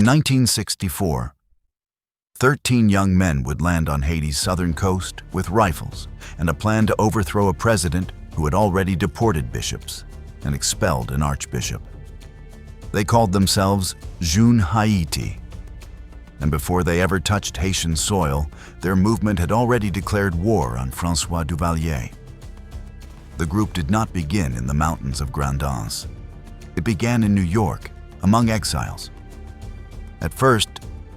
1964, 13 young men would land on Haiti's southern coast with rifles and a plan to overthrow a president who had already deported bishops and expelled an archbishop. They called themselves Jun Hayiti, and before they ever touched Haitian soil, their movement had already declared war on François Duvalier. The group did not begin in the mountains of Grandance. It began in New York, among exiles. At first,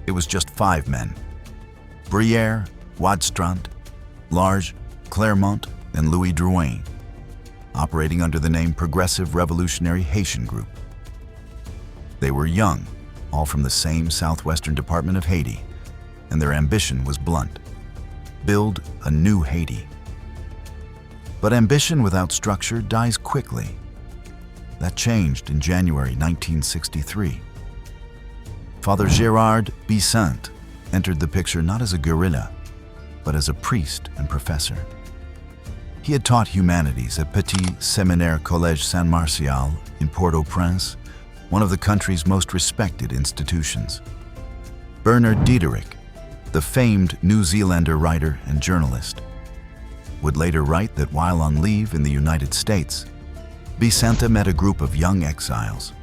it was just 5 men: Brière, Wadstrand, Large, Clermont, and Louis Drouin, operating under the name Progressive Revolutionary Haitian Group. They were young, all from the same southwestern department of Haiti, and their ambition was blunt: build a new Haiti. But ambition without structure dies quickly. That changed in January 1963. Father Gérard Bissant entered the picture not as a guerrilla, but as a priest and professor. He had taught humanities at Petit Séminaire Collège Saint-Martial in Port-au-Prince, one of the country's most respected institutions. Bernard Diederik, the famed New Zealander writer and journalist, would later write that while on leave in the United States, Bissant met a group of young exiles.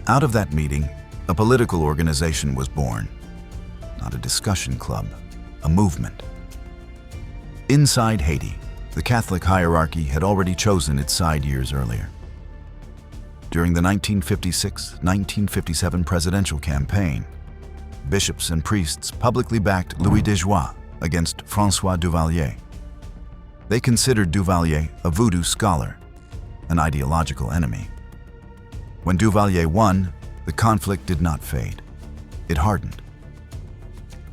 Out of that meeting, a political organization was born. Not a discussion club, a movement. Inside Haiti, the Catholic hierarchy had already chosen its side years earlier. During the 1956-1957 presidential campaign, bishops and priests publicly backed Louis Desjoie against François Duvalier. They considered Duvalier a voodoo scholar, an ideological enemy. When Duvalier won, the conflict did not fade. It hardened.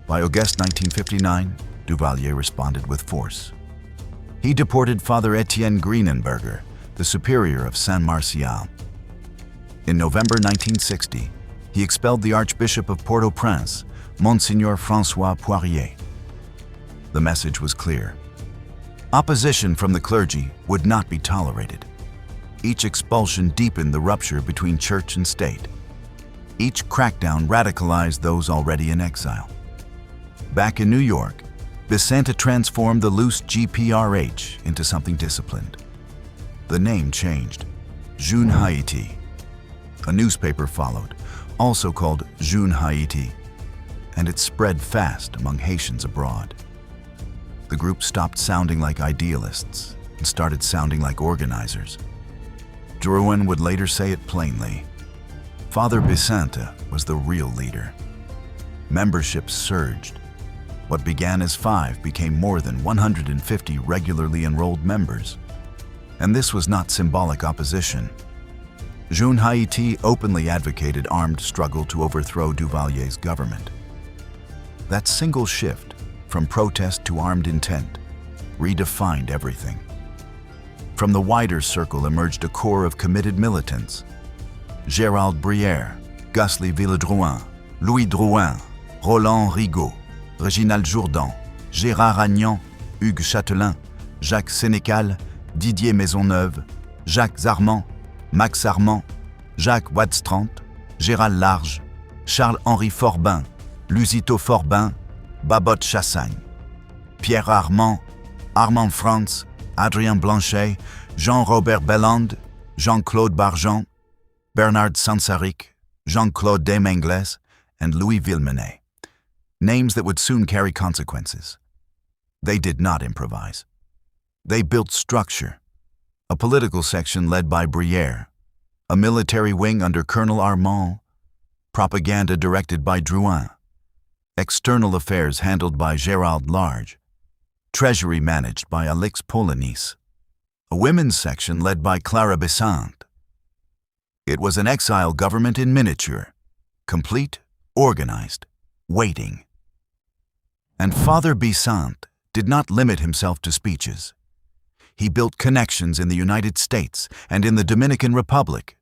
By August 1959, Duvalier responded with force. He deported Father Etienne Greenenberger, the superior of Saint-Martial. In November 1960, he expelled the Archbishop of Port-au-Prince, Monseigneur François Poirier. The message was clear. Opposition from the clergy would not be tolerated. Each expulsion deepened the rupture between church and state. Each crackdown radicalized those already in exile. Back in New York, Bissant transformed the loose GPRH into something disciplined. The name changed: Jun Hayiti. A newspaper followed, also called Jun Hayiti, and it spread fast among Haitians abroad. The group stopped sounding like idealists and started sounding like organizers. Drouin would later say it plainly: Father Bissant was the real leader. Membership surged. What began as 5 became more than 150 regularly enrolled members. And this was not symbolic opposition. Jun Hayiti openly advocated armed struggle to overthrow Duvalier's government. That single shift, from protest to armed intent, redefined everything. From the wider circle emerged a core of committed militants: Gérald Brière, Gusly Villedrouin, Louis Drouin, Roland Rigaud, Réginald Jourdan, Gérard Agnan, Hugues Châtelain, Jacques Sénécal, Didier Maisonneuve, Jacques Armand, Max Armand, Jacques Wadstrand, Gérald Large, Charles-Henri Forbin, Lusito Forbin, Babot Chassagne, Pierre Armand, Armand Franz, Adrien Blanchet, Jean-Robert Belland, Jean-Claude Barjean, Bernard Sansaric, Jean-Claude Desmengles, and Louis Villemenet. Names that would soon carry consequences. They did not improvise. They built structure: a political section led by Brière, a military wing under Colonel Armand, propaganda directed by Drouin, external affairs handled by Gérald Large, treasury managed by Alix Polynice, a women's section led by Clara Bissant. It was an exile government in miniature, complete, organized, waiting. And Father Bissant did not limit himself to speeches. He built connections in the United States and in the Dominican Republic,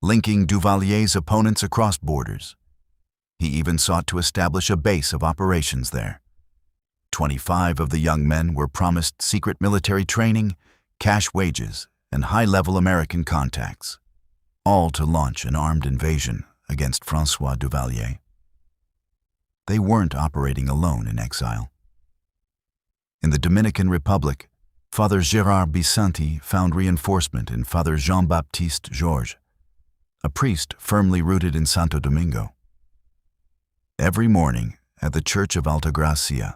linking Duvalier's opponents across borders. He even sought to establish a base of operations there. 25 of the young men were promised secret military training, cash wages, and high-level American contacts, all to launch an armed invasion against François Duvalier. They weren't operating alone in exile. In the Dominican Republic, Father Gérard Bisanti found reinforcement in Father Jean-Baptiste Georges, a priest firmly rooted in Santo Domingo. Every morning at the Church of Altagracia,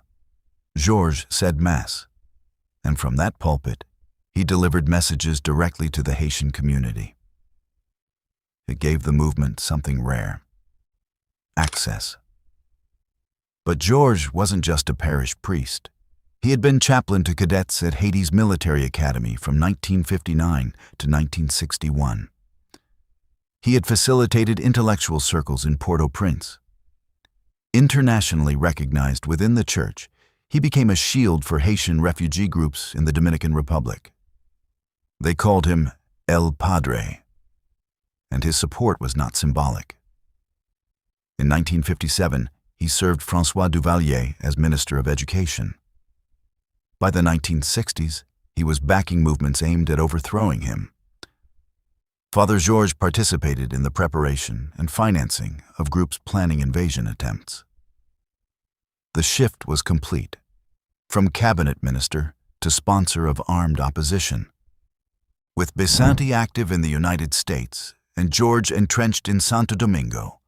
Georges said Mass, and from that pulpit, he delivered messages directly to the Haitian community. It gave the movement something rare: access. But Georges wasn't just a parish priest. He had been chaplain to cadets at Haiti's military academy from 1959 to 1961. He had facilitated intellectual circles in Port-au-Prince. Internationally recognized within the church, he became a shield for Haitian refugee groups in the Dominican Republic. They called him El Padre, and his support was not symbolic. In 1957, he served François Duvalier as Minister of Education. By the 1960s, he was backing movements aimed at overthrowing him. Father Georges participated in the preparation and financing of groups planning invasion attempts. The shift was complete, from cabinet minister to sponsor of armed opposition. With Bisanti active in the United States and Georges entrenched in Santo Domingo,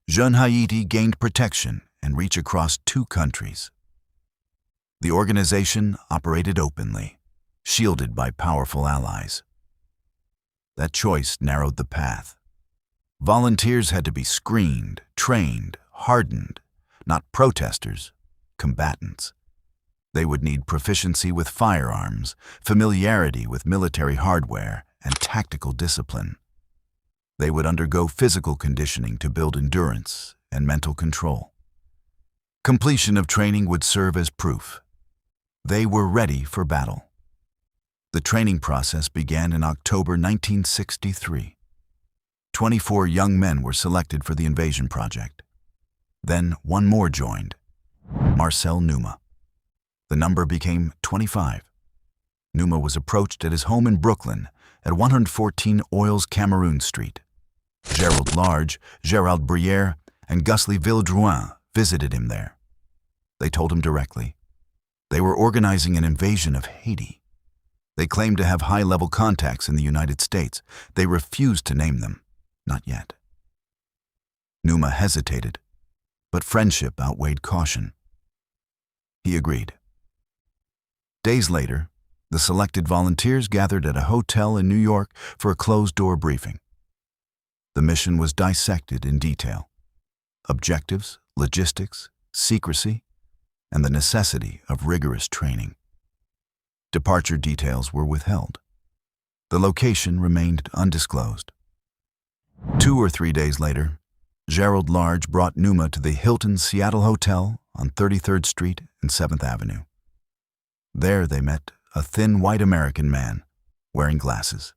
Jun Hayiti gained protection and reach across 2 countries. The organization operated openly, shielded by powerful allies. That choice narrowed the path. Volunteers had to be screened, trained, hardened, not protesters, combatants. They would need proficiency with firearms, familiarity with military hardware, and tactical discipline. They would undergo physical conditioning to build endurance and mental control. Completion of training would serve as proof. They were ready for battle. The training process began in October 1963. 24 young men were selected for the invasion project. Then 1 more joined, Marcel Numa. The number became 25. Numa was approached at his home in Brooklyn at 114 Oils Cameroon Street. Gerald Large, Gérald Brière, and Gusly Villedrouin visited him there. They told him directly. They were organizing an invasion of Haiti. They claimed to have high-level contacts in the United States. They refused to name them. Not yet. Numa hesitated, but friendship outweighed caution. He agreed. Days later, the selected volunteers gathered at a hotel in New York for a closed-door briefing. The mission was dissected in detail: objectives, logistics, secrecy, and the necessity of rigorous training. Departure details were withheld. The location remained undisclosed. 2 or 3 days later, Gerald Large brought Numa to the Hilton Seattle Hotel on 33rd Street and 7th Avenue. There they met a thin white American man wearing glasses.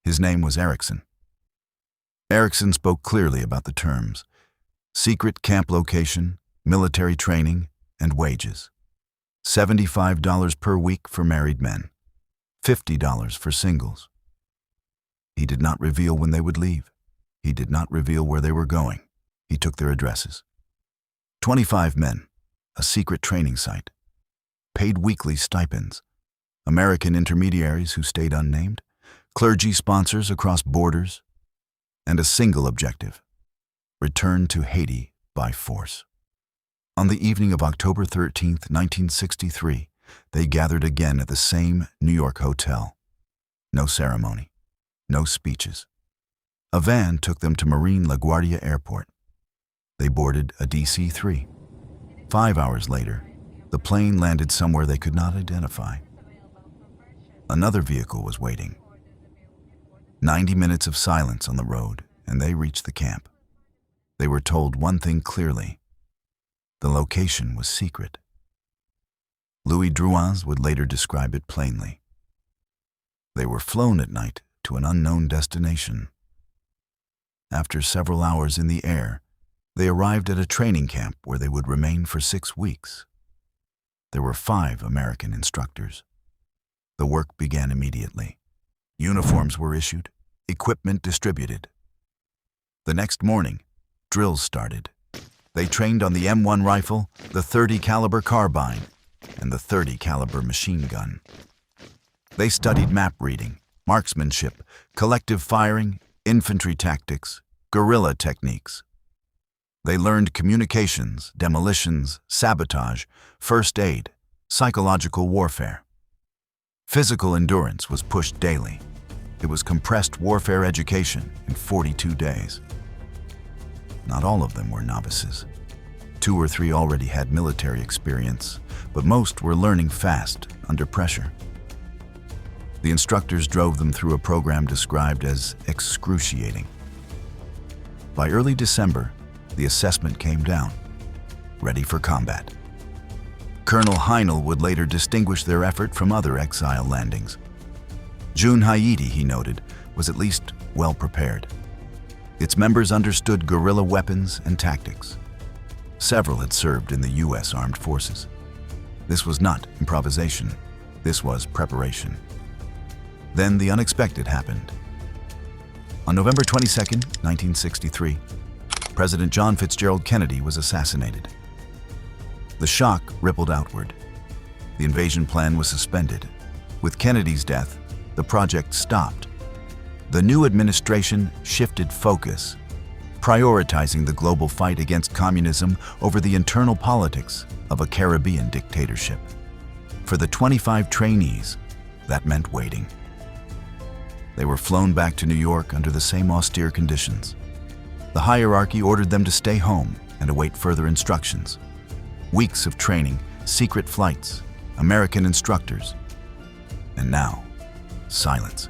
His name was Erickson. Erickson spoke clearly about the terms: secret camp location, military training, and wages. $75 per week for married men, $50 for singles. He did not reveal when they would leave. He did not reveal where they were going. He took their addresses. 25 men, a secret training site, paid weekly stipends, American intermediaries who stayed unnamed, clergy sponsors across borders, and a single objective: return to Haiti by force. On the evening of October 13, 1963, they gathered again at the same New York hotel. No ceremony, no speeches. A van took them to Marine LaGuardia Airport. They boarded a DC-3. 5 hours later, the plane landed somewhere they could not identify. Another vehicle was waiting. 90 minutes of silence on the road, and they reached the camp. They were told one thing clearly: the location was secret. Louis Drouin would later describe it plainly. They were flown at night to an unknown destination. After several hours in the air, they arrived at a training camp where they would remain for 6 weeks. There were 5 American instructors. The work began immediately. Uniforms were issued, equipment distributed. The next morning, drills started. They trained on the M1 rifle, the .30 caliber carbine, and the .30 caliber machine gun. They studied map reading, marksmanship, collective firing, infantry tactics, guerrilla techniques. They learned communications, demolitions, sabotage, first aid, psychological warfare. Physical endurance was pushed daily. It was compressed warfare education in 42 days. Not all of them were novices. 2 or 3 already had military experience, but most were learning fast under pressure. The instructors drove them through a program described as excruciating. By early December, the assessment came down, ready for combat. Colonel Heinel would later distinguish their effort from other exile landings. Jun Hayiti, he noted, was at least well prepared. Its members understood guerrilla weapons and tactics. Several had served in the U.S. Armed Forces. This was not improvisation. This was preparation. Then the unexpected happened. On November 22, 1963, President John Fitzgerald Kennedy was assassinated. The shock rippled outward. The invasion plan was suspended. With Kennedy's death, the project stopped. The new administration shifted focus, prioritizing the global fight against communism over the internal politics of a Caribbean dictatorship. For the 25 trainees, that meant waiting. They were flown back to New York under the same austere conditions. The hierarchy ordered them to stay home and await further instructions. Weeks of training, secret flights, American instructors, and now, silence.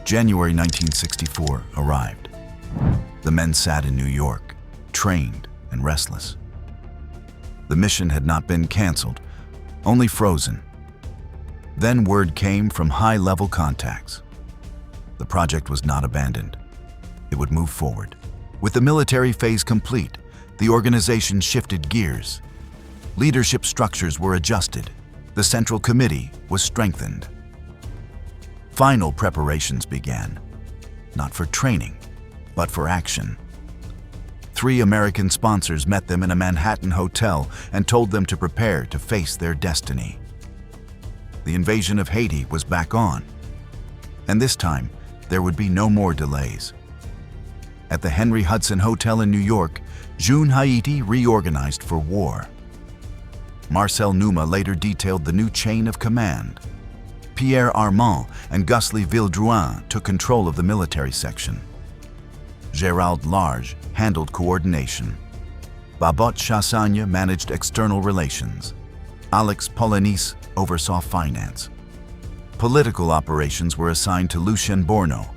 January 1964 arrived. The men sat in New York, trained and restless. The mission had not been canceled, only frozen. Then word came from high-level contacts. The project was not abandoned. It would move forward. With the military phase complete, the organization shifted gears. Leadership structures were adjusted. The Central Committee was strengthened. Final preparations began, not for training, but for action. 3 American sponsors met them in a Manhattan hotel and told them to prepare to face their destiny. The invasion of Haiti was back on, and this time there would be no more delays. At the Henry Hudson Hotel in New York, Jun Hayiti reorganized for war. Marcel Numa later detailed the new chain of command. Pierre Armand and Gusly Villedrouin took control of the military section. Gérald Large handled coordination. Babot Chassagne managed external relations. Alex Polynice oversaw finance. Political operations were assigned to Lucien Borno,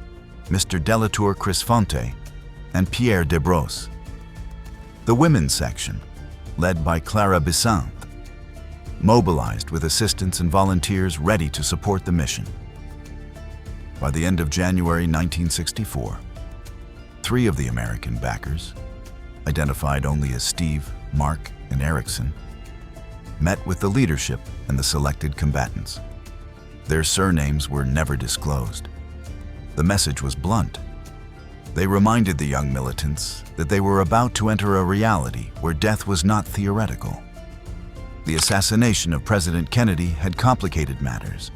Mr. Delatour Crisfonte, and Pierre Desbrosses. The women's section, led by Clara Bissant, mobilized with assistants and volunteers ready to support the mission. By the end of January 1964, 3 of the American backers, identified only as Steve, Mark, and Erickson, met with the leadership and the selected combatants. Their surnames were never disclosed. The message was blunt. They reminded the young militants that they were about to enter a reality where death was not theoretical. The assassination of President Kennedy had complicated matters,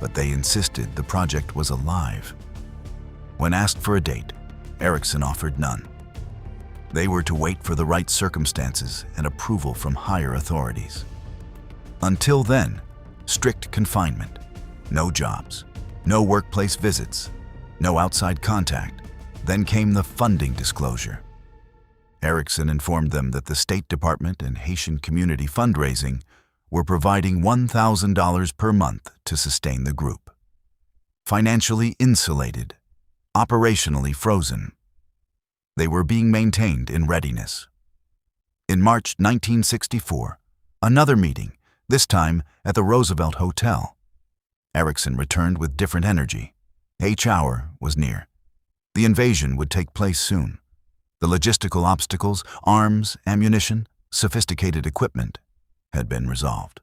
but they insisted the project was alive. When asked for a date, Erickson offered none. They were to wait for the right circumstances and approval from higher authorities. Until then, strict confinement, no jobs, no workplace visits, no outside contact. Then came the funding disclosure. Erickson informed them that the State Department and Haitian Community Fundraising were providing $1,000 per month to sustain the group. Financially insulated, operationally frozen. They were being maintained in readiness. In March 1964, another meeting, this time at the Roosevelt Hotel. Erickson returned with different energy. H-hour was near. The invasion would take place soon. The logistical obstacles, arms, ammunition, sophisticated equipment, had been resolved.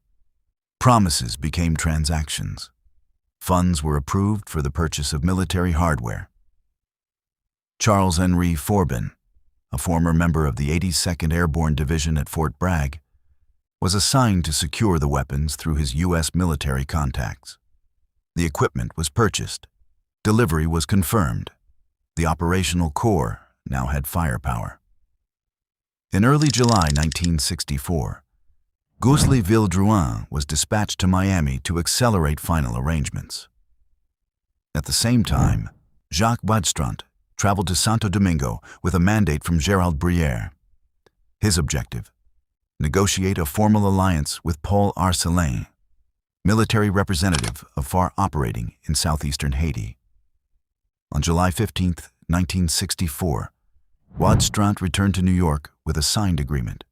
Promises became transactions. Funds were approved for the purchase of military hardware. Charles-Henri Forbin, a former member of the 82nd Airborne Division at Fort Bragg, was assigned to secure the weapons through his U.S. military contacts. The equipment was purchased. Delivery was confirmed. The operational core now had firepower. In early July 1964, Goussy Ville-Drouin was dispatched to Miami to accelerate final arrangements. At the same time, Jacques Wadstrand traveled to Santo Domingo with a mandate from Gérald Brière. His objective: negotiate a formal alliance with Paul Arcelin, military representative of FAR operating in southeastern Haiti. On July 15, 1964, Wadstrand returned to New York with a signed agreement.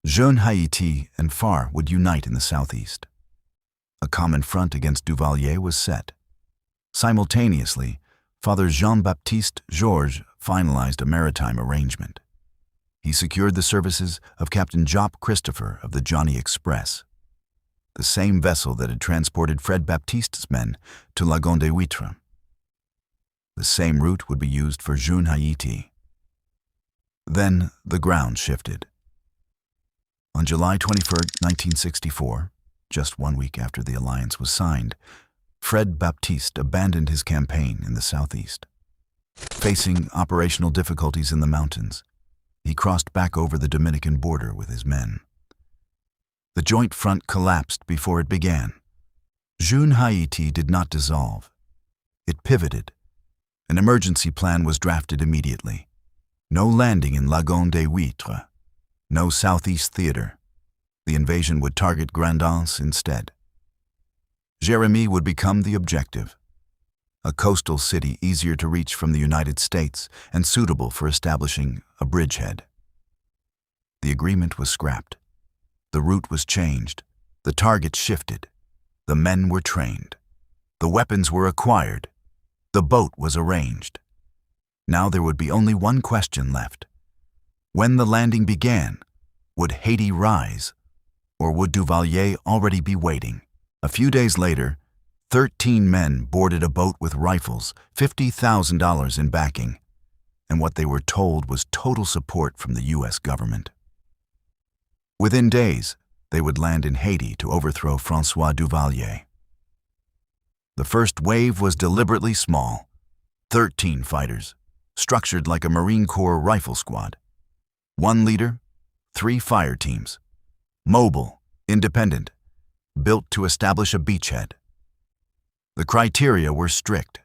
Jun Hayiti and FAR would unite in the southeast. A common front against Duvalier was set. Simultaneously, Father Jean-Baptiste Georges finalized a maritime arrangement. He secured the services of Captain Jop Christopher of the Johnny Express, the same vessel that had transported Fred Baptiste's men to Lagon des Huîtres. The same route would be used for Jun Hayiti. Then the ground shifted. On July 21, 1964, just 1 week after the alliance was signed, Fred Baptiste abandoned his campaign in the southeast. Facing operational difficulties in the mountains, he crossed back over the Dominican border with his men. The joint front collapsed before it began. Jun Hayiti did not dissolve. It pivoted. An emergency plan was drafted immediately. No landing in Lagon des Huîtres. No southeast theater. The invasion would target Grand'Anse instead. Jérémie would become the objective. A coastal city easier to reach from the United States and suitable for establishing a bridgehead. The agreement was scrapped. The route was changed. The target shifted. The men were trained. The weapons were acquired. The boat was arranged. Now there would be only one question left. When the landing began, would Haiti rise, or would Duvalier already be waiting? A few days later, 13 men boarded a boat with rifles, $50,000 in backing, and what they were told was total support from the U.S. government. Within days, they would land in Haiti to overthrow François Duvalier. The first wave was deliberately small, 13 fighters, structured like a Marine Corps rifle squad. 1 leader, 3 fire teams, mobile, independent, built to establish a beachhead. The criteria were strict: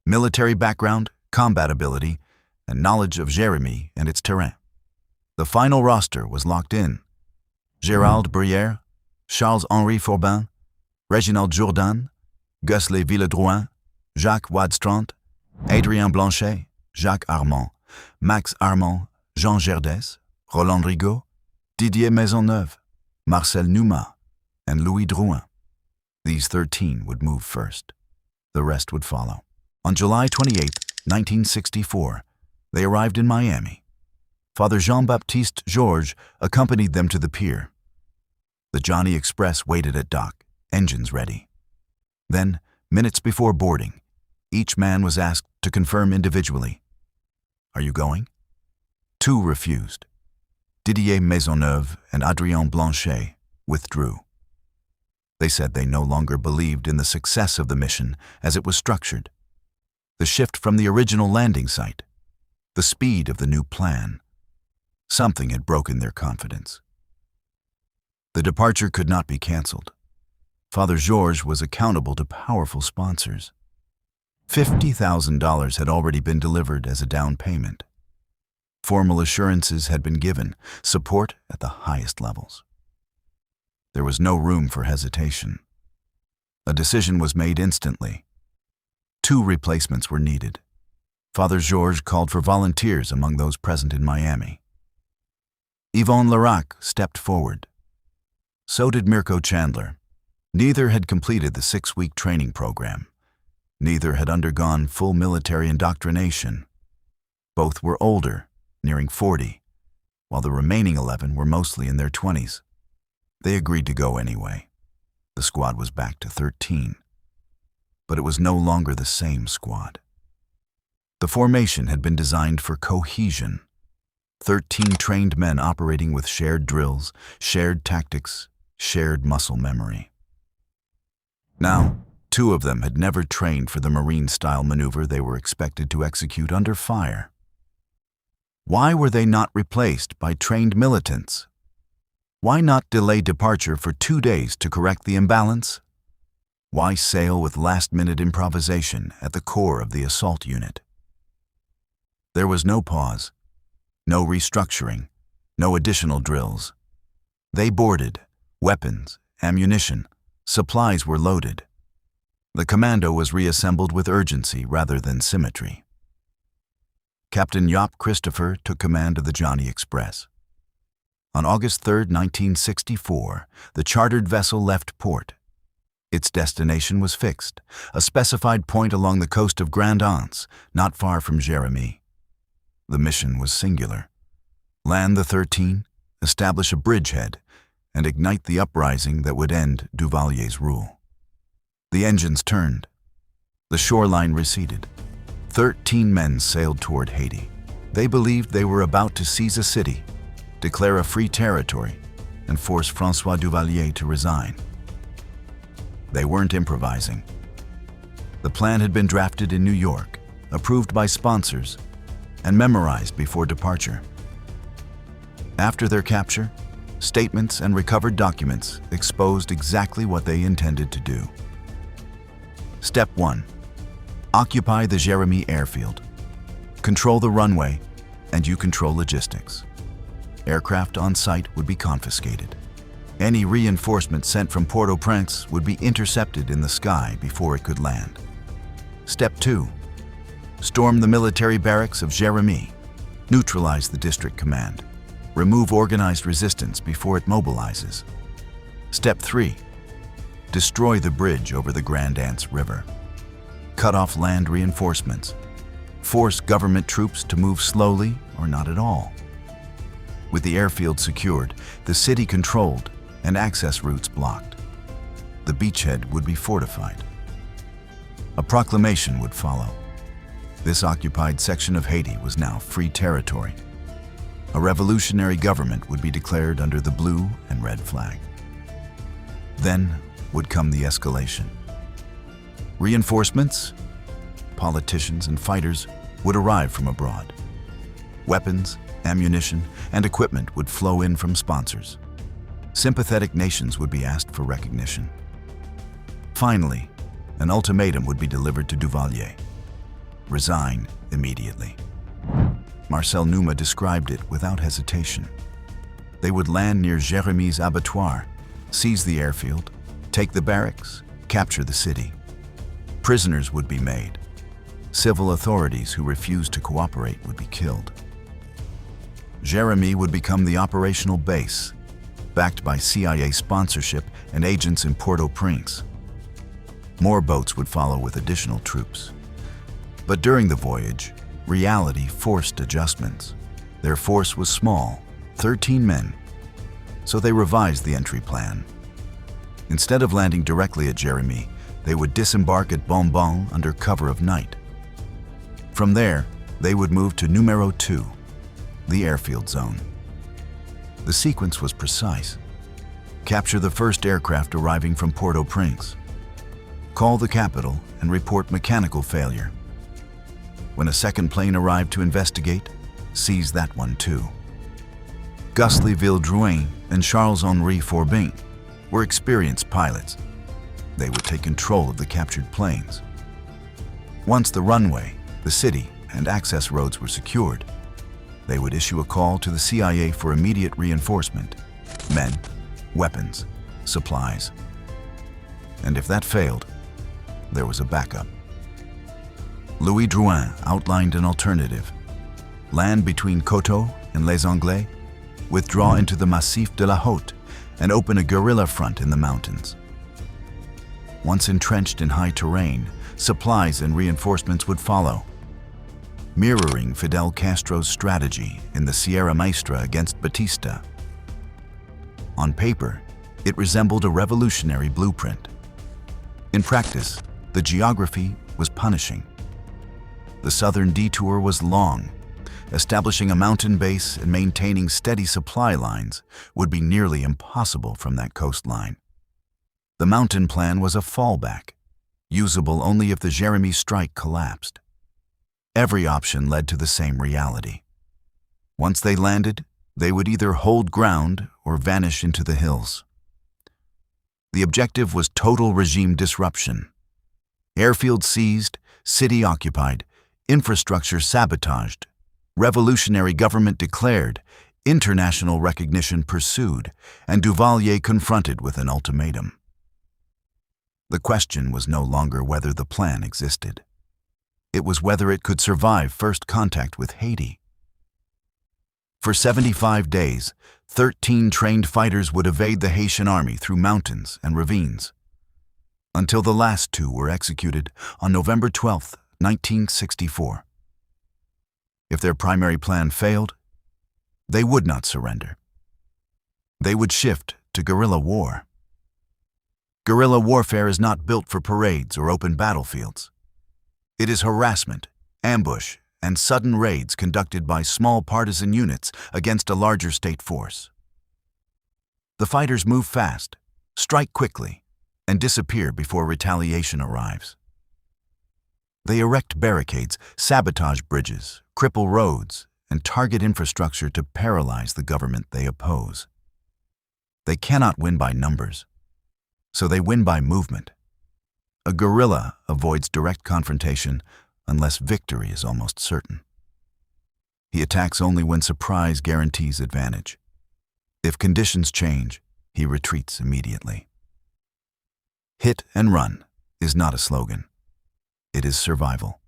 military background, combat ability, and knowledge of Jérémie and its terrain. The final roster was locked in: Gérald Brière, Charles-Henri Forbin, Reginald Jourdan, Goussy Ville-Drouin, Jacques Wadstrand, Adrien Blanchet, Jacques Armand, Max Armand, Jean Gerdès, Roland Rigaud, Didier Maisonneuve, Marcel Numa, and Louis Drouin. These 13 would move first. The rest would follow. On July 28, 1964, they arrived in Miami. Father Jean-Baptiste Georges accompanied them to the pier. The Johnny Express waited at dock, engines ready. Then, minutes before boarding, each man was asked to confirm individually. "Are you going?" 2 refused. Didier Maisonneuve and Adrien Blanchet withdrew. They said they no longer believed in the success of the mission as it was structured. The shift from the original landing site, the speed of the new plan. Something had broken their confidence. The departure could not be canceled. Father Georges was accountable to powerful sponsors. $50,000 had already been delivered as a down payment. Formal assurances had been given, support at the highest levels. There was no room for hesitation. A decision was made instantly. 2 replacements were needed. Father Georges called for volunteers among those present in Miami. Yvonne Larac stepped forward. So did Mirko Chandler. Neither had completed the 6-week training program. Neither had undergone full military indoctrination. Both were older, nearing 40, while the remaining 11 were mostly in their 20s. They agreed to go anyway. The squad was back to 13. But it was no longer the same squad. The formation had been designed for cohesion. 13 trained men operating with shared drills, shared tactics, shared muscle memory. Now, 2 of them had never trained for the Marine-style maneuver they were expected to execute under fire. Why were they not replaced by trained militants? Why not delay departure for 2 days to correct the imbalance? Why sail with last-minute improvisation at the core of the assault unit? There was no pause, no restructuring, no additional drills. They boarded, weapons, ammunition, supplies were loaded. The commando was reassembled with urgency rather than symmetry. Captain Yop Christopher took command of the Johnny Express. On August 3, 1964, the chartered vessel left port. Its destination was fixed, a specified point along the coast of Grande Anse, not far from Jérémie. The mission was singular. Land the 13, establish a bridgehead, and ignite the uprising that would end Duvalier's rule. The engines turned. The shoreline receded. 13 men sailed toward Haiti. They believed they were about to seize a city, declare a free territory, and force François Duvalier to resign. They weren't improvising. The plan had been drafted in New York, approved by sponsors, and memorized before departure. After their capture, statements and recovered documents exposed exactly what they intended to do. Step 1. Occupy the Jérémie airfield. Control the runway, and you control logistics. Aircraft on site would be confiscated. Any reinforcement sent from Port-au-Prince would be intercepted in the sky before it could land. Step 2. Storm the military barracks of Jérémie. Neutralize the district command. Remove organized resistance before it mobilizes. Step 3. Destroy the bridge over the Grande Anse River. Cut off land reinforcements. Force government troops to move slowly or not at all. With the airfield secured, the city controlled, and access routes blocked. The beachhead would be fortified. A proclamation would follow. This occupied section of Haiti was now free territory. A revolutionary government would be declared under the blue and red flag. Then would come the escalation. Reinforcements, politicians, and fighters would arrive from abroad. Weapons, ammunition, and equipment would flow in from sponsors. Sympathetic nations would be asked for recognition. Finally, an ultimatum would be delivered to Duvalier. Resign immediately. Marcel Numa described it without hesitation. They would land near Jérémie's abattoir, seize the airfield, take the barracks, capture the city. Prisoners would be made. Civil authorities who refused to cooperate would be killed. Jérémie would become the operational base, backed by CIA sponsorship and agents in Port-au-Prince. More boats would follow with additional troops. But during the voyage, reality forced adjustments. Their force was small, 13 men, so they revised the entry plan. Instead of landing directly at Jérémie, they would disembark at Bonbon under cover of night. From there, they would move to Numero 2, the airfield zone. The sequence was precise. Capture the first aircraft arriving from Port-au-Prince. Call the capital and report mechanical failure. When a second plane arrived to investigate, seize that one too. Gusly Vildrouin and Charles-Henri Forbin were experienced pilots. They would take control of the captured planes. Once the runway, the city, and access roads were secured, they would issue a call to the CIA for immediate reinforcement, men, weapons, supplies. And if that failed, there was a backup. Louis Drouin outlined an alternative. Land between Coteau and Les Anglais, withdraw into the Massif de la Haute, and open a guerrilla front in the mountains. Once entrenched in high terrain, supplies and reinforcements would follow, mirroring Fidel Castro's strategy in the Sierra Maestra against Batista. On paper, it resembled a revolutionary blueprint. In practice, the geography was punishing. The southern detour was long. Establishing a mountain base and maintaining steady supply lines would be nearly impossible from that coastline. The mountain plan was a fallback, usable only if the Jérémie strike collapsed. Every option led to the same reality. Once they landed, they would either hold ground or vanish into the hills. The objective was total regime disruption. Airfield seized, city occupied, infrastructure sabotaged, revolutionary government declared, international recognition pursued, and Duvalier confronted with an ultimatum. The question was no longer whether the plan existed. It was whether it could survive first contact with Haiti. For 75 days, 13 trained fighters would evade the Haitian army through mountains and ravines, until the last two were executed on November 12, 1964. If their primary plan failed, they would not surrender. They would shift to guerrilla war. Guerrilla warfare is not built for parades or open battlefields. It is harassment, ambush, and sudden raids conducted by small partisan units against a larger state force. The fighters move fast, strike quickly, and disappear before retaliation arrives. They erect barricades, sabotage bridges, cripple roads, and target infrastructure to paralyze the government they oppose. They cannot win by numbers, so they win by movement. A guerrilla avoids direct confrontation unless victory is almost certain. He attacks only when surprise guarantees advantage. If conditions change, he retreats immediately. Hit and run is not a slogan. It is survival.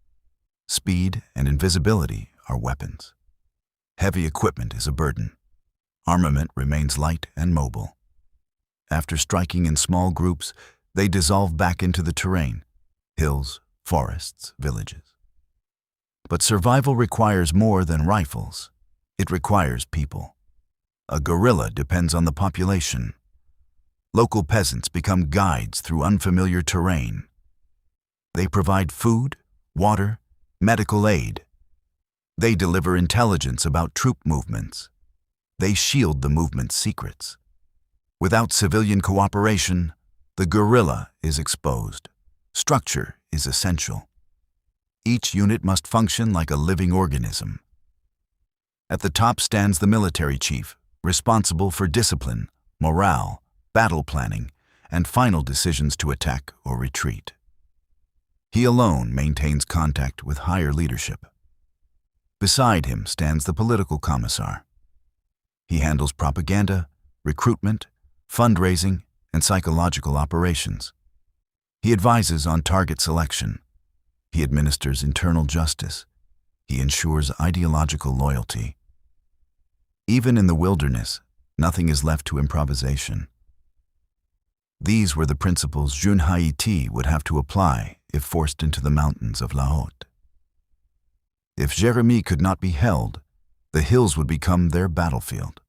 Speed and invisibility are weapons. Heavy equipment is a burden. Armament remains light and mobile. After striking in small groups, they dissolve back into the terrain, hills, forests, villages. But survival requires more than rifles. It requires people. A guerrilla depends on the population. Local peasants become guides through unfamiliar terrain. They provide food, water, medical aid. They deliver intelligence about troop movements. They shield the movement's secrets. Without civilian cooperation, the guerrilla is exposed. Structure is essential. Each unit must function like a living organism. At the top stands the military chief, responsible for discipline, morale, battle planning, and final decisions to attack or retreat. He alone maintains contact with higher leadership. Beside him stands the political commissar. He handles propaganda, recruitment, fundraising, and psychological operations. He advises on target selection. He administers internal justice. He ensures ideological loyalty. Even in the wilderness, nothing is left to improvisation. These were the principles Jun Hayiti would have to apply if forced into the mountains of La Haute. If Jérémie could not be held, the hills would become their battlefield.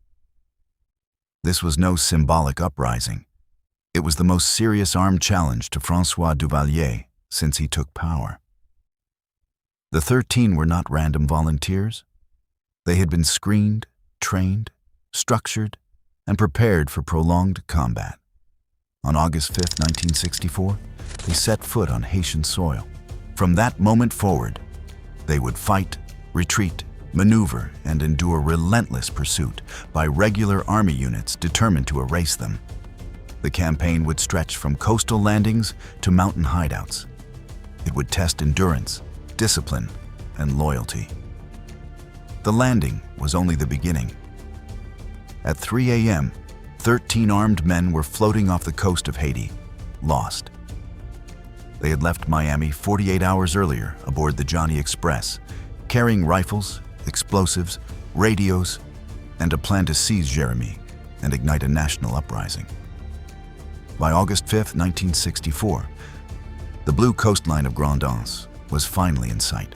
This was no symbolic uprising. It was the most serious armed challenge to François Duvalier since he took power. The 13 were not random volunteers. They had been screened, trained, structured, and prepared for prolonged combat. On August 5, 1964, they set foot on Haitian soil. From that moment forward, they would fight, retreat, maneuver, and endure relentless pursuit by regular army units determined to erase them. The campaign would stretch from coastal landings to mountain hideouts. It would test endurance, discipline, and loyalty. The landing was only the beginning. At 3 a.m., 13 armed men were floating off the coast of Haiti, lost. They had left Miami 48 hours earlier aboard the Johnny Express, carrying rifles, explosives, radios, and a plan to seize Jérémie and ignite a national uprising. By August 5, 1964, the blue coastline of Grand'Anse was finally in sight.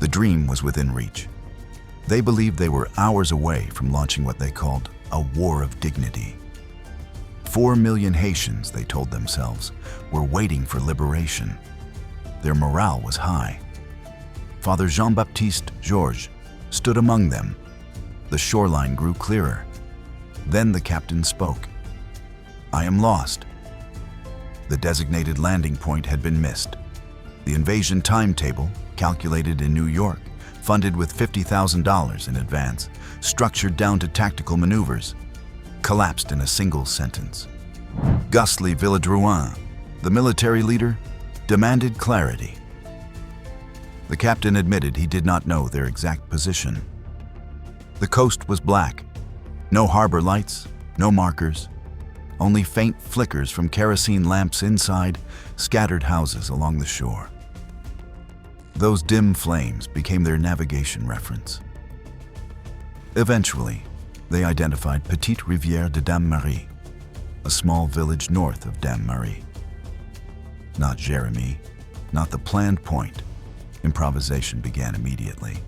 The dream was within reach. They believed they were hours away from launching what they called a war of dignity. 4 million Haitians, they told themselves, were waiting for liberation. Their morale was high. Father Jean-Baptiste Georges stood among them. The shoreline grew clearer. Then the captain spoke. "I am lost." The designated landing point had been missed. The invasion timetable, calculated in New York, funded with $50,000 in advance, structured down to tactical maneuvers, collapsed in a single sentence. Guslie Villedrouin, the military leader, demanded clarity. The captain admitted he did not know their exact position. The coast was black. No harbor lights, no markers, only faint flickers from kerosene lamps inside scattered houses along the shore. Those dim flames became their navigation reference. Eventually, they identified Petite Rivière de Dame-Marie, a small village north of Dame-Marie. Not Jérémie, not the planned point. Improvisation began immediately.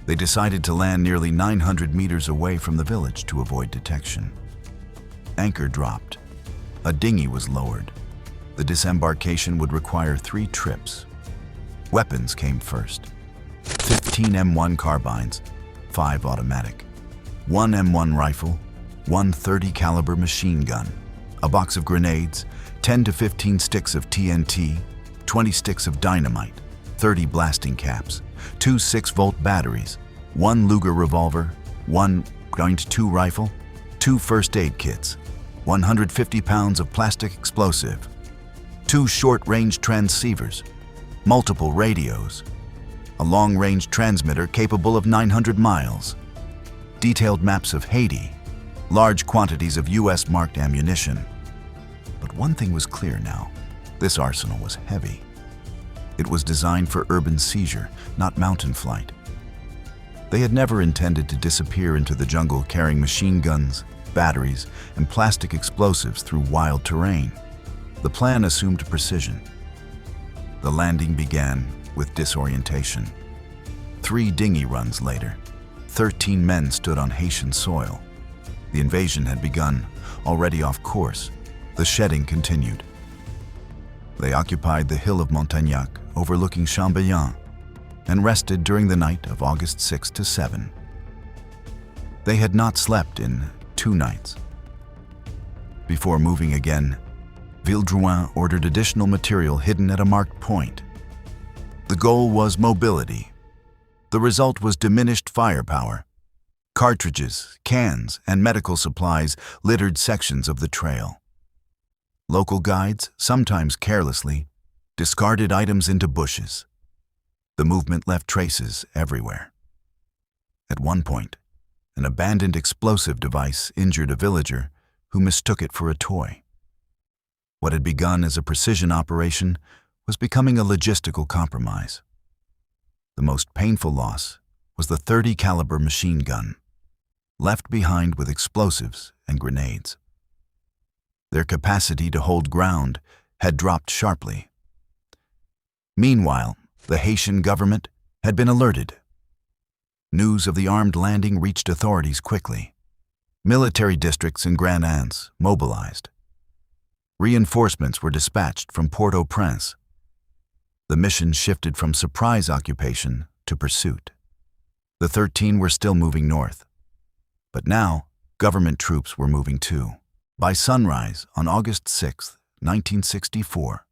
They decided to land nearly 900 meters away from the village to avoid detection. Anchor dropped. A dinghy was lowered. The disembarkation would require 3 trips. Weapons came first. 15 M1 carbines, 5 automatic, 1 M1 rifle, 1 30 caliber machine gun, a box of grenades, 10 to 15 sticks of TNT, 20 sticks of dynamite, 30 blasting caps, 2 6-volt batteries, 1 Luger revolver, 1 .22 rifle, 2 first aid kits, 150 pounds of plastic explosive, 2 short-range transceivers, multiple radios, a long-range transmitter capable of 900 miles, detailed maps of Haiti, large quantities of US-marked ammunition. But one thing was clear now. This arsenal was heavy. It was designed for urban seizure, not mountain flight. They had never intended to disappear into the jungle carrying machine guns, batteries, and plastic explosives through wild terrain. The plan assumed precision. The landing began with disorientation. 3 dinghy runs later, 13 men stood on Haitian soil. The invasion had begun, already off course. The shedding continued. They occupied the hill of Montagnac, overlooking Chambillon, and rested during the night of August 6 to 7. They had not slept in 2 nights. Before moving again, Villedrouin ordered additional material hidden at a marked point. The goal was mobility. The result was diminished firepower. Cartridges, cans, and medical supplies littered sections of the trail. Local guides, sometimes carelessly, discarded items into bushes. The movement left traces everywhere. At one point, an abandoned explosive device injured a villager who mistook it for a toy. What had begun as a precision operation was becoming a logistical compromise. The most painful loss was the 30 caliber machine gun, left behind with explosives and grenades. Their capacity to hold ground had dropped sharply. Meanwhile, the Haitian government had been alerted. News of the armed landing reached authorities quickly. Military districts in Grand-Anse mobilized. Reinforcements were dispatched from Port-au-Prince. The mission shifted from surprise occupation to pursuit. The 13 were still moving north. But now, government troops were moving too. By sunrise on August 6, 1964,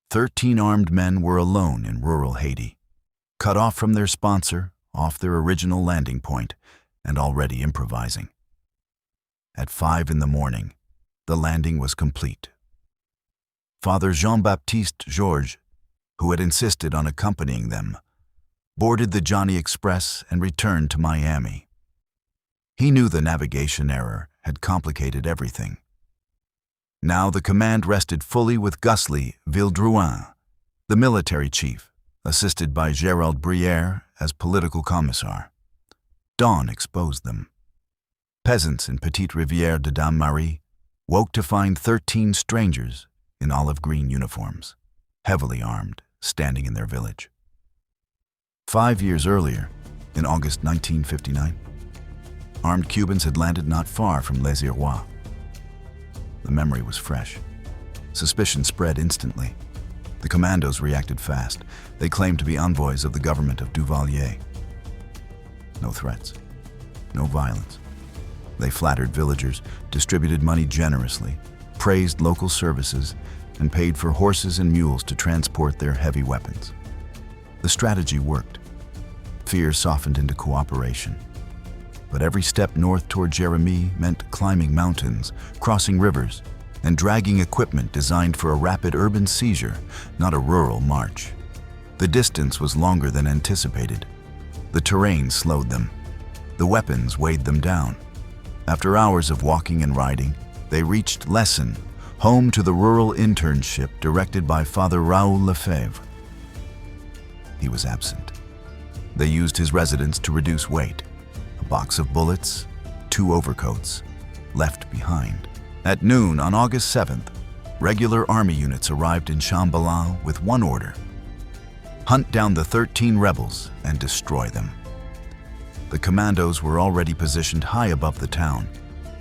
13 armed men were alone in rural Haiti, cut off from their sponsor, off their original landing point, and already improvising. At 5 in the morning, the landing was complete. Father Jean-Baptiste Georges, who had insisted on accompanying them, boarded the Johnny Express and returned to Miami. He knew the navigation error had complicated everything. Now the command rested fully with Guslie Villedrouin, the military chief, assisted by Gérald Brière as political commissar. Dawn exposed them. Peasants in Petite Rivière de Dame-Marie woke to find 13 strangers in olive green uniforms, heavily armed, standing in their village. 5 years earlier, in August 1959, armed Cubans had landed not far from Les Irois. The memory was fresh. Suspicion spread instantly. The commandos reacted fast. They claimed to be envoys of the government of Duvalier. No threats, no violence. They flattered villagers, distributed money generously, praised local services, and paid for horses and mules to transport their heavy weapons. The strategy worked. Fear softened into cooperation. But every step north toward Jérémie meant climbing mountains, crossing rivers, and dragging equipment designed for a rapid urban seizure, not a rural march. The distance was longer than anticipated. The terrain slowed them. The weapons weighed them down. After hours of walking and riding, they reached Lesson, home to the rural internship directed by Father Raoul Lefebvre. He was absent. They used his residence to reduce weight. A box of bullets, 2 overcoats, left behind. At noon on August 7th, regular army units arrived in Chambellan with one order: hunt down the 13 rebels and destroy them. The commandos were already positioned high above the town,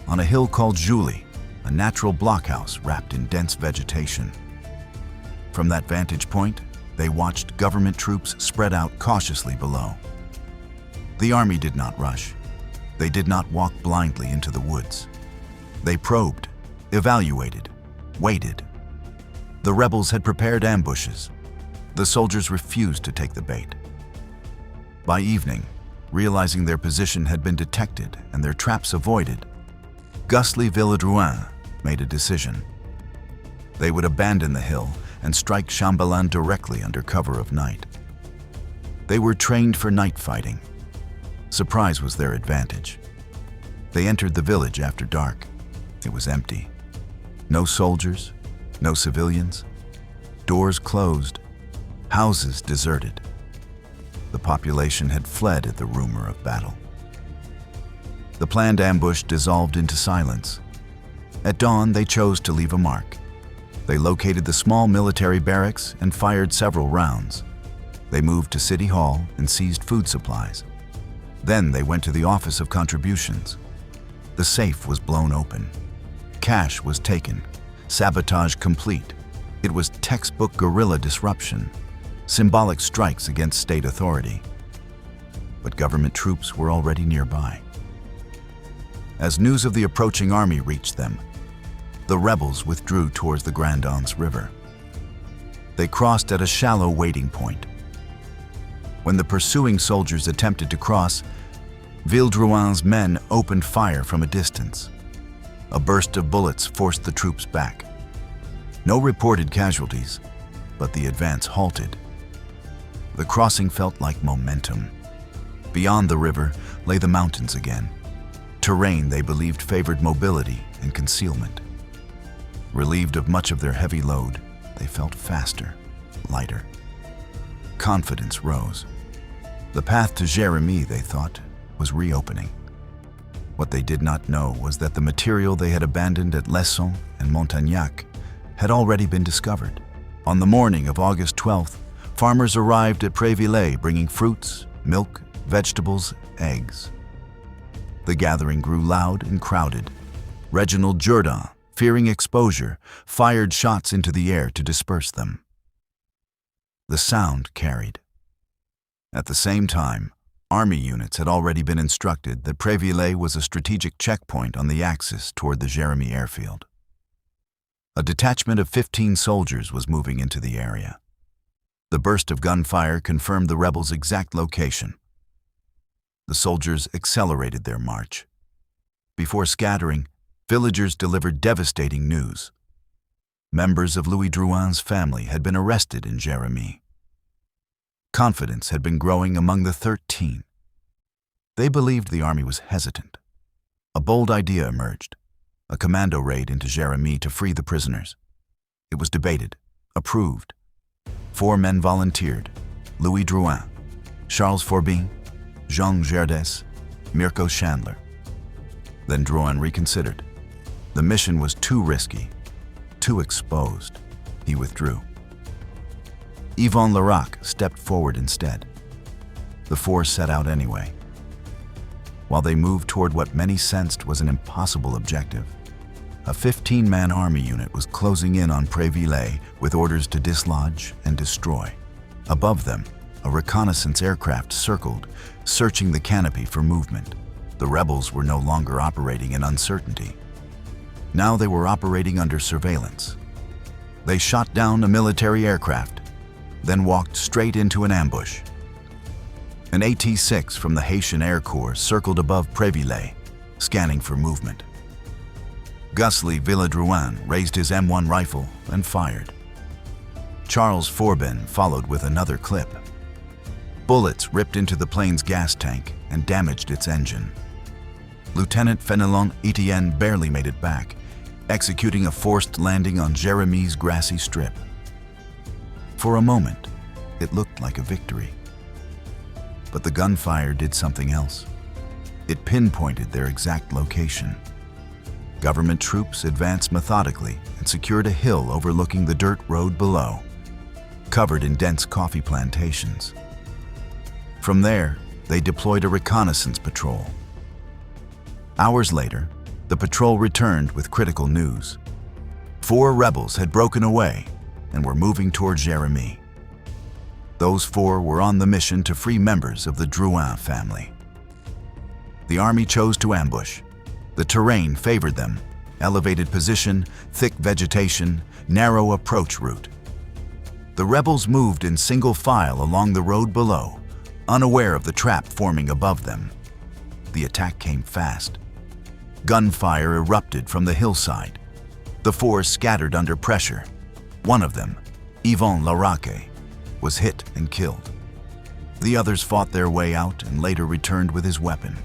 on a hill called Julie, a natural blockhouse wrapped in dense vegetation. From that vantage point, they watched government troops spread out cautiously below. The army did not rush. They did not walk blindly into the woods. They probed, evaluated, waited. The rebels had prepared ambushes. The soldiers refused to take the bait. By evening, realizing their position had been detected and their traps avoided, Gustly Villedrouin made a decision. They would abandon the hill and strike Chambellan directly under cover of night. They were trained for night fighting. Surprise was their advantage. They entered the village after dark. It was empty. No soldiers, no civilians. Doors closed, houses deserted. The population had fled at the rumor of battle. The planned ambush dissolved into silence. At dawn, they chose to leave a mark. They located the small military barracks and fired several rounds. They moved to City Hall and seized food supplies. Then they went to the Office of Contributions. The safe was blown open. Cash was taken. Sabotage complete. It was textbook guerrilla disruption, symbolic strikes against state authority. But government troops were already nearby. As news of the approaching army reached them, the rebels withdrew towards the Grand'Anse River. They crossed at a shallow wading point. When the pursuing soldiers attempted to cross, Villedrouin's men opened fire from a distance. A burst of bullets forced the troops back. No reported casualties, but the advance halted. The crossing felt like momentum. Beyond the river lay the mountains again. Terrain they believed favored mobility and concealment. Relieved of much of their heavy load, they felt faster, lighter. Confidence rose. The path to Jérémie, they thought, was reopening. What they did not know was that the material they had abandoned at Lesson and Montagnac had already been discovered. On the morning of August 12th, farmers arrived at Prélès bringing fruits, milk, vegetables, eggs. The gathering grew loud and crowded. Reginald Jourdan, fearing exposure, fired shots into the air to disperse them. The sound carried. At the same time, army units had already been instructed that Prélès was a strategic checkpoint on the axis toward the Jérémie airfield. A detachment of 15 soldiers was moving into the area. The burst of gunfire confirmed the rebels' exact location. The soldiers accelerated their march. Before scattering, villagers delivered devastating news. Members of Louis Drouin's family had been arrested in Jérémie. Confidence had been growing among the 13. They believed the army was hesitant. A bold idea emerged: a commando raid into Jérémie to free the prisoners. It was debated, approved. 4 men volunteered: Louis Drouin, Charles Forbin, Jean Gerdes, Mirko Chandler. Then Drouin reconsidered. The mission was too risky, too exposed. He withdrew. Yvon Larac stepped forward instead. The 4 set out anyway. While they moved toward what many sensed was an impossible objective, a 15-man army unit was closing in on Prélès with orders to dislodge and destroy. Above them, a reconnaissance aircraft circled, searching the canopy for movement. The rebels were no longer operating in uncertainty. Now they were operating under surveillance. They shot down a military aircraft, then walked straight into an ambush. An AT-6 from the Haitian Air Corps circled above Prélès, scanning for movement. Guslie Villedrouin raised his M1 rifle and fired. Charles Forbin followed with another clip. Bullets ripped into the plane's gas tank and damaged its engine. Lieutenant Fenelon Etienne barely made it back, executing a forced landing on Jérémy's grassy strip. For a moment, it looked like a victory. But the gunfire did something else. It pinpointed their exact location. Government troops advanced methodically and secured a hill overlooking the dirt road below, covered in dense coffee plantations. From there, they deployed a reconnaissance patrol. Hours later, the patrol returned with critical news. 4 rebels had broken away and were moving toward Jérémy. Those 4 were on the mission to free members of the Drouin family. The army chose to ambush. The terrain favored them: elevated position, thick vegetation, narrow approach route. The rebels moved in single file along the road below, unaware of the trap forming above them. The attack came fast. Gunfire erupted from the hillside. The 4 scattered under pressure. One of them, Yvon Laraque, was hit and killed. The others fought their way out and later returned with his weapon.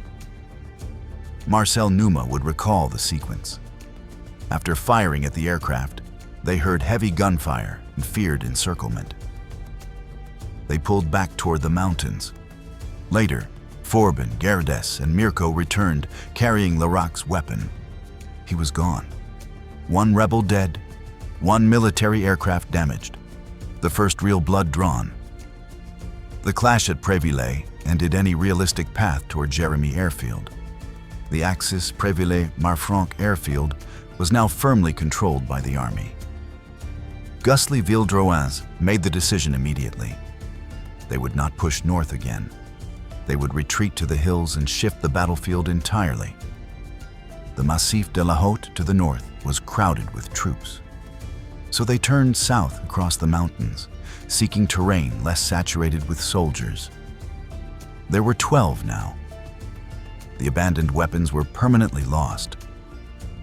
Marcel Numa would recall the sequence. After firing at the aircraft, they heard heavy gunfire and feared encirclement. They pulled back toward the mountains. Later, Forbin, Gerdes, and Mirko returned, carrying Laraque's weapon. He was gone. 1 rebel dead, 1 military aircraft damaged. The first real blood drawn. The clash at Prélès ended any realistic path toward Jérémy Airfield. The Axis Prélès-Marfranc airfield was now firmly controlled by the army. Guslie Villedrouin made the decision immediately. They would not push north again. They would retreat to the hills and shift the battlefield entirely. The Massif de la Haute to the north was crowded with troops. So they turned south across the mountains, seeking terrain less saturated with soldiers. There were 12 now. The abandoned weapons were permanently lost.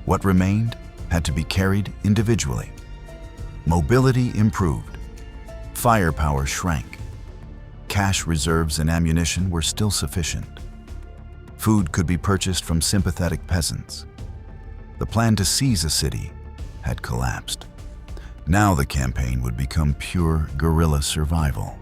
What remained had to be carried individually. Mobility improved. Firepower shrank. Cash reserves and ammunition were still sufficient. Food could be purchased from sympathetic peasants. The plan to seize a city had collapsed. Now the campaign would become pure guerrilla survival.